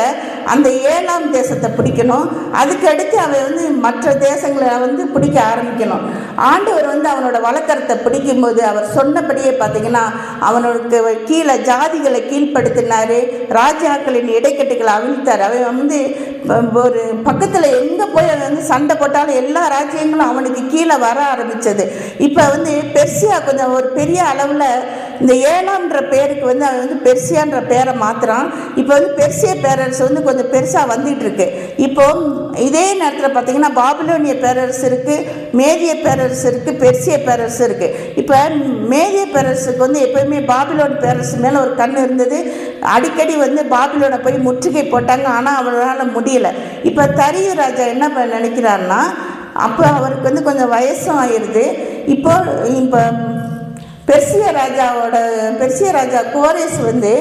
அந்த 7ஆம் தேசத்தை பிடிக்கணும். அதுக்கடுத்து அவன் வந்து மற்ற தேசங்களை வந்து பிடிக்க ஆரம்பிக்கணும். ஆண்டவர் வந்து அவனோட வழக்கரத்தை பிடிக்கும்போது அவர் சொன்னபடியே பார்த்திங்கன்னா அவனுக்கு கீழே ஜாதிகளை கீழ்ப்படுத்தினார், ராஜாக்களின் இடைக்கட்டுகளை அவிழ்த்தார். அவன் வந்து ஒரு பக்கத்தில் எங்கே போய் அவன் வந்து சண்டை போட்டாலும் எல்லா ராஜ்யங்களும் அவனுக்கு கீழே வர ஆரம்பித்தது. இப்போ வந்து பெர்சியா கொஞ்சம் ஒரு பெரிய அளவில் இந்த 7ஆம்ன்ற பேருக்கு வந்து அவன் வந்து பெர்சியான்ற பேரை மாற்றுறான். இப்போ வந்து பெர்சிய பேரரசு வந்து கொஞ்சம் பெருசாக வந்துட்டு இருக்கு. இப்போ இதே நேரத்தில் பார்த்திங்கன்னா பாபிலோனிய பேரரசு இருக்குது, மேதிய பேரரசு இருக்குது, பெர்சிய பேரரசு இருக்குது. இப்போ மேதிய பேரரசுக்கு வந்து எப்போயுமே பாபிலோன் பேரரசு மேலே ஒரு கண் இருந்தது. அடிக்கடி வந்து பாபிலோனை போய் முற்றுகை போட்டாங்க, ஆனால் அவரால் முடியலை. இப்போ தரியு ராஜா என்ன நினைக்கிறாருன்னா, அப்போ அவருக்கு வந்து கொஞ்சம் வயசும் ஆயிடுது. இப்போ பெர்சிய ராஜா கோரேஸ் வந்து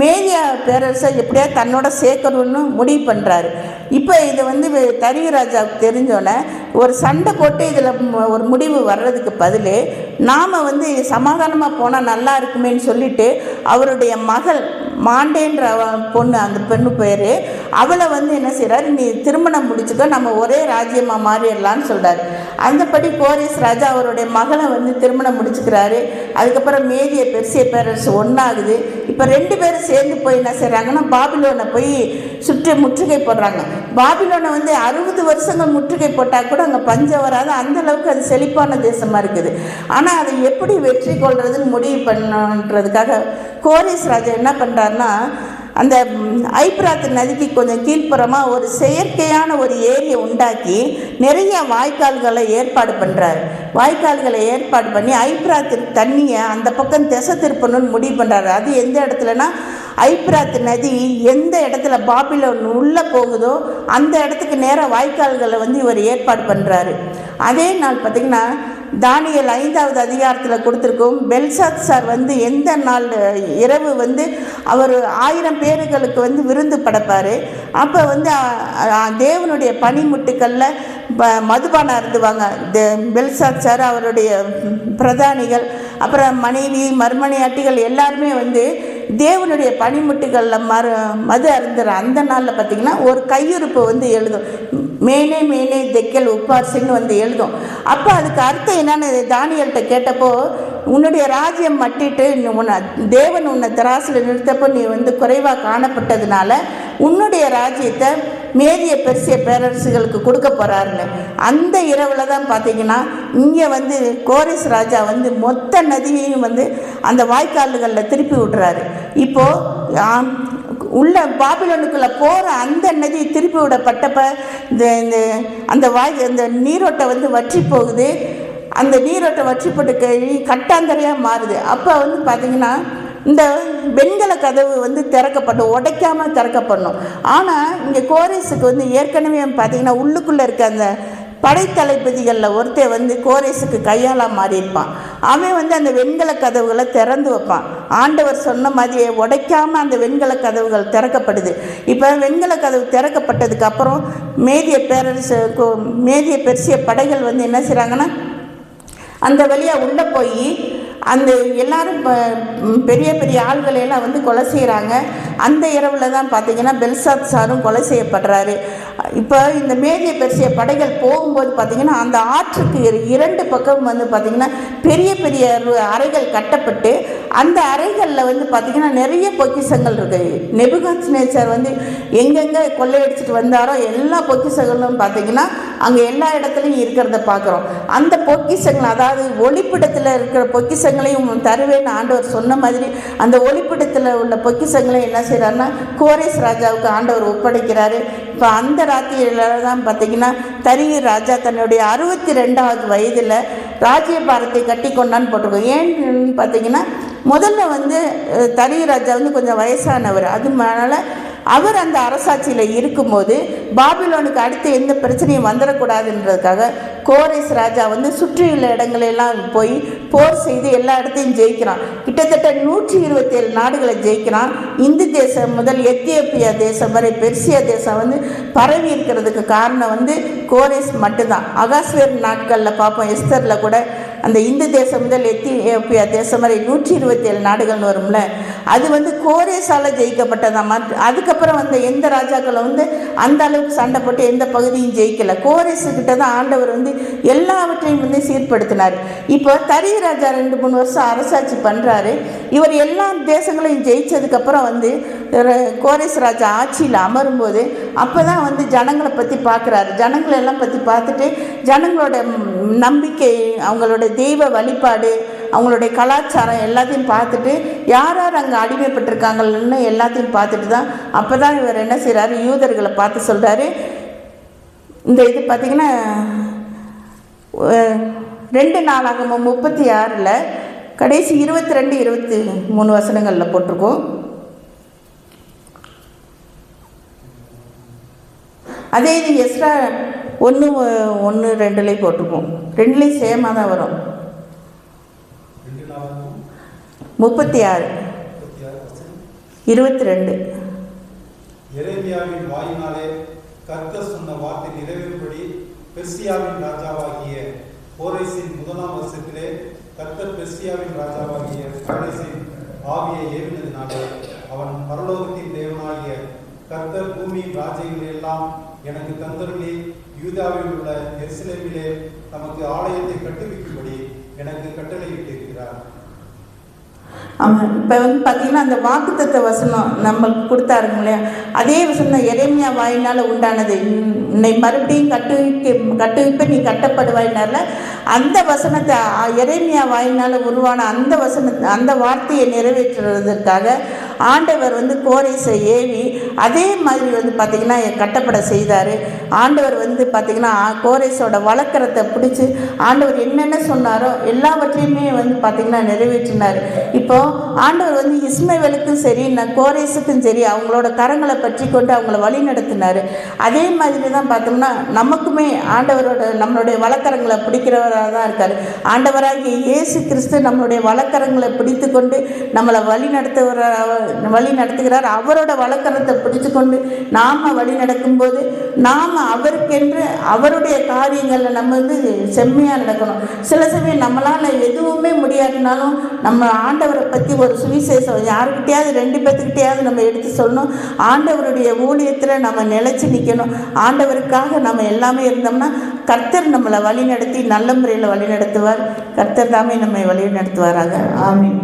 மேதியா பேரரசை எப்படியா தன்னோட சேர்க்கணும்னு முடிவு பண்ணுறாரு. இப்போ இது வந்து தரியு ராஜாவுக்கு தெரிஞ்சோன்னே ஒரு சண்டை போட்டு இதில் ஒரு முடிவு வர்றதுக்கு பதில் நாம் வந்து சமாதானமாக போனால் நல்லா இருக்குமேன்னு சொல்லிட்டு அவருடைய மகள் மாண்டேன்ற பொண்ணு, அந்த பெண்ணு பேர், அவளை வந்து என்ன செய்கிறாரு, நீ திருமணம் முடிச்சுக்க, நம்ம ஒரே ராஜ்யமாக மாறிடலான்னு சொல்கிறார். அந்தபடி கோரேஸ் ராஜா அவருடைய மகளை வந்து திருமணம் முடிச்சுக்கிறாரு. அதுக்கப்புறம் மேதிய பெர்சிய பேரரசு ஒன்றாகுது. இப்போ 2 பேரும் சேர்ந்து போய் என்ன செய்கிறாங்கன்னா பாபிலோனை போய் முற்றுகை போடுறாங்க. பாபிலோனை வந்து 60 வருஷங்கள் முற்றுகை போட்டால் கூட அங்கே பஞ்சம் வராது, அந்த அளவுக்கு அது செழிப்பான தேசமாக இருக்குது. ஆனால் அதை எப்படி வெற்றி கொள்றதுன்னு முடிவு பண்ணுறதுக்காக கோரேஸ் ராஜா என்ன பண்ணுறாருன்னா, அந்த ஐப்ராத் நதிக்கு கொஞ்சம் கீழ்ப்புறமாக ஒரு செயற்கையான ஒரு ஏரியை உண்டாக்கி நிறைய வாய்க்கால்களை ஏற்பாடு பண்ணுறாரு. வாய்க்கால்களை ஏற்பாடு பண்ணி ஐப்ராத்து தண்ணியை அந்த பக்கம் திசை திருப்பணும்னு முடிவு பண்ணுறாரு. அது எந்த இடத்துலனா, ஐப்ராத் நதி எந்த இடத்துல பாபிலோன் உள்ளே போகுதோ அந்த இடத்துக்கு நேராக வாய்க்கால்களை வந்து இவர் ஏற்பாடு பண்ணுறாரு. அதே நாள் பார்த்திங்கன்னா தானியேல் 5வது அதிகாரத்தில் கொடுத்துருக்கோம். பெல்சாத்சார் வந்து எந்த நாள் இரவு வந்து அவர் 1000 பேர்களுக்கு வந்து விருந்து படைப்பார். அப்போ வந்து தேவனுடைய பனிமுட்டுக்களில் மதுபானம் அருந்துவாங்க. பெல்சாத்சார், அவருடைய பிரதானிகள், அப்புறம் மனைவி, மறுமனையாட்டிகள் எல்லாருமே வந்து தேவனுடைய பனிமுட்டுகளில் மது அருந்துற அந்த நாளில் பார்த்திங்கன்னா ஒரு கையுறுப்பு வந்து எழுதும், மேனே மேனே தெக்கல் உப்பார்சின்னு வந்து எழுதும். அப்போ அதுக்கு அர்த்தம் என்னன்னு தானியல்கிட்ட கேட்டப்போ, உன்னுடைய ராஜ்யம் மட்டிட்டு தேவன் உன்னை தராசில் நிறுத்தப்போ நீ வந்து குறைவாக காணப்பட்டதுனால உன்னுடைய ராஜ்யத்தை மேதிய பெர்சிய பேரரசுகளுக்கு கொடுக்க போகிறாருன்னு. அந்த இரவில் தான் பார்த்தீங்கன்னா இங்கே வந்து கோரேஸ் ராஜா வந்து மொத்த நதியையும் வந்து அந்த வாய்க்கால்களில் திருப்பி விடுறாரு. இப்போது உள்ள பாபிலோனுக்குள்ளே போகிற அந்த நதி திருப்பி விடப்பட்டப்ப அந்த நீரோட்டை வந்து வற்றி போகுது. அந்த நீரோட்டை வற்றி போட்டு கட்டாந்தரையாக மாறுது. அப்போ வந்து பார்த்திங்கன்னா இந்த வெண்கல கதவு வந்து திறக்கப்படும், உடைக்காமல் திறக்கப்படணும். ஆனால் இங்கே கோரேஸுக்கு வந்து ஏற்கனவே பார்த்திங்கன்னா உள்ளுக்குள்ளே இருக்க அந்த படைத்தளபதிகளில் ஒருத்தர் வந்து கோரேஸுக்கு கையாளாக மாறியிருப்பான். அவன் வந்து அந்த வெண்கல கதவுகளை திறந்து வைப்பான். ஆண்டவர் சொன்ன மாதிரியே உடைக்காமல் அந்த வெண்கல கதவுகள் திறக்கப்படுது. இப்போ வெண்கல கதவு திறக்கப்பட்டதுக்கு அப்புறம் மேதிய பெர்சிய படைகள் வந்து என்ன செய்கிறாங்கன்னா அந்த வழியாக உள்ளே போய் அந்த எல்லாரும் பெரிய பெரிய ஆள்களையெல்லாம் வந்து கொலை செய்கிறாங்க. அந்த இரவில் தான் பார்த்திங்கன்னா பெல்சாத்சாரும் கொலை செய்யப்படுறாரு. இப்போ இந்த மேதிய பெர்சிய படைகள் போகும்போது பார்த்திங்கன்னா அந்த ஆற்றுக்கு 2 பக்கம் வந்து பார்த்திங்கன்னா பெரிய பெரிய அறைகள் கட்டப்பட்டு அந்த அறைகளில் வந்து பார்த்திங்கன்னா நிறைய பொக்கிஷங்கள் இருக்குது. நெபுகாத்நேச்சர் வந்து எங்கெங்கே கொள்ளையடிச்சிட்டு வந்தாரோ எல்லா பொக்கிஷங்களும் பார்த்திங்கன்னா அங்கே எல்லா இடத்துலையும் இருக்கிறத பார்க்குறோம். அந்த பொக்கிஷங்கள், அதாவது ஒளிப்பிடத்தில் இருக்கிற பொக்கிஷங்களையும் தருவேன்னு ஆண்டவர் சொன்ன மாதிரி அந்த ஒளிப்பிடத்தில் உள்ள பொக்கிஷங்களையும் என்ன செய்கிறாருன்னா கோரேஸ் ராஜாவுக்கு ஆண்டவர் ஒப்படைக்கிறாரு. இப்போ அந்த ராத்திரியில் தான் பார்த்திங்கன்னா தரியு ராஜா தன்னுடைய 62வது வயதில் ராஜ்யபாரத்தை கட்டி கொண்டான்னு போட்டிருக்கோம். ஏன்னு பார்த்திங்கன்னா முதல்ல வந்து தரியு ராஜா வந்து கொஞ்சம் வயசானவர். அதனால அவர் அந்த அரசாட்சியில் இருக்கும்போது பாபிலோனுக்கு அடுத்து எந்த பிரச்சனையும் வந்துடக்கூடாதுன்றதுக்காக கோரேஸ் ராஜா வந்து சுற்றியுள்ள இடங்களெல்லாம் போய் போர் செய்து எல்லா இடத்தையும் ஜெயிக்கிறான். கிட்டத்தட்ட 127 நாடுகளை ஜெயிக்கிறான். இந்து தேசம் முதல் எத்தியோப்பியா தேசம் வரை பெர்சியா தேசம் வந்து பரவி இருக்கிறதுக்கு காரணம் வந்து கோரேஸ் மட்டும்தான். அகாஸ்வேர் நாட்களில் பார்ப்போம், எஸ்தரில் கூட அந்த இந்து தேசம் முதல் எத்தியோப்பியா தேசம் வரை 127 நாடுகள்னு வரும்ல, அது வந்து கோரேஸால் ஜெயிக்கப்பட்டதான். அதுக்கப்புறம் வந்து எந்த ராஜாக்களும் வந்து அந்த அளவுக்கு சண்டை போட்டு எந்த பகுதியும் ஜெயிக்கலை. கோரேஸுக்கிட்ட தான் ஆண்டவர் வந்து எல்லாவற்றையும் வந்து சீர்படுத்தினார். இப்போ தரியு ராஜா 2-3 வருஷம் அரசாட்சி பண்ணுறாரு. இவர் எல்லா தேசங்களையும் ஜெயிச்சதுக்கப்புறம் வந்து கோரேஸ் ராஜா ஆட்சியில் அமரும்போது அப்போ தான் வந்து ஜனங்களை பற்றி பார்க்குறாரு. ஜனங்களை எல்லாம் பற்றி பார்த்துட்டு ஜனங்களோட நம்பிக்கை, அவங்களோட தெய்வ வழிபாடு, அவங்களுடைய கலாச்சாரம் எல்லாத்தையும் பார்த்துட்டு யார் யார் அங்கே அடிமைப்பட்டிருக்காங்கன்னு எல்லாத்தையும் பார்த்துட்டு தான் அப்போ தான் இவர் என்ன செய்கிறாரு, யூதர்களை பார்த்து சொல்கிறாரு. இந்த இது பார்த்திங்கன்னா 2 நாளாகமம் 36 கடைசி 22-23 வசனங்களில் போட்டிருக்கோம். அதே இது எஸ்ரா 1:1-2 போட்டிருக்கோம். 2 சேமாக தான் வரும். 36:22. எரேமியாவின் வாயினாலே கர்த்தர் சொன்ன வார்த்தை நிறைவேறும்படி பெர்சியாவின் ராஜாவாகிய கோரேசின் 1ஆம் வருஷத்திலே கர்த்தர் பெர்சியாவின் ராஜாவாகிய கோரேசின் ஆவியை ஏவினதினாலே அவன் பரலோகத்தின் தேவனாகிய கர்த்தர் பூமியின் ராஜ்யங்களை எல்லாம் எனக்கு தந்தருளி யூதாவில் உள்ள எருசலேமிலே நமக்கு ஆலயத்தை கட்டுவிக்கும்படி எனக்கு கட்டளையிட்டிருக்கிறார். ஆமாம். இப்போ வந்து பார்த்திங்கன்னா அந்த வாக்குத்தத்த வசனம் நம்மளுக்கு கொடுத்தாருங்க இல்லையா, அதே வசனம் எரேமியா வாயினால் உண்டானது. என்னை மறுபடியும் கட்டுவிப்ப நீ கட்டப்படுவாயினால அந்த வசனத்தை எரேமியா வாயினால் உருவான அந்த வார்த்தையை நிறைவேற்றுறதற்காக ஆண்டவர் வந்து கோரேஸை ஏவி அதே மாதிரி வந்து பார்த்திங்கன்னா கட்டப்பட செய்தார். ஆண்டவர் வந்து பார்த்திங்கன்னா கோரேஸோட வழக்கரத்தை பிடிச்சி ஆண்டவர் என்னென்ன சொன்னாரோ எல்லாவற்றையுமே வந்து பார்த்திங்கன்னா நிறைவேற்றினார். இப்போது ஆண்டவர் வந்து இஸ்மவேலுக்கும் சரி கோரேஸுக்கும் சரி அவங்களோட கரங்களை பற்றி கொண்டு அவங்கள வழி நடத்தினார். அதே மாதிரி தான் பார்த்தோம்னா நமக்குமே ஆண்டவரோட நம்மளுடைய வழக்கரங்களை பிடிக்கிறவராக தான் இருக்கார். ஆண்டவராகிய இயேசு கிறிஸ்து நம்மளுடைய வழக்கரங்களை பிடித்து கொண்டு நம்மளை வழி நடத்துவராக வழி நடத்துகிறார். அவரோட வழக்கரத்தை பிடிச்சு கொண்டு நாம் வழி நடக்கும்போது நாம் அவருக்கென்று அவருடைய காரியங்களில் நம்ம வந்து செம்மையாக நடக்கணும். சில சமயம் நம்மளால் எதுவுமே முடியாட்டினாலும் நம்ம ஆண்டவரை பற்றி ஒரு சுவிசேஷம் யாருக்கிட்டையாவது 2 பேர்த்துக்கிட்டையாவது நம்ம எடுத்து சொல்லணும். ஆண்டவருடைய ஊழியத்தில் நம்ம நிலைச்சு நிற்கணும். ஆண்டவருக்காக நம்ம எல்லாமே இருந்தோம்னா கர்த்தர் நம்மளை வழி நடத்தி நல்ல முறையில் வழி நடத்துவார். கர்த்தர் தாமே நம்மை வழி நடத்துவாராக. ஆமீன்.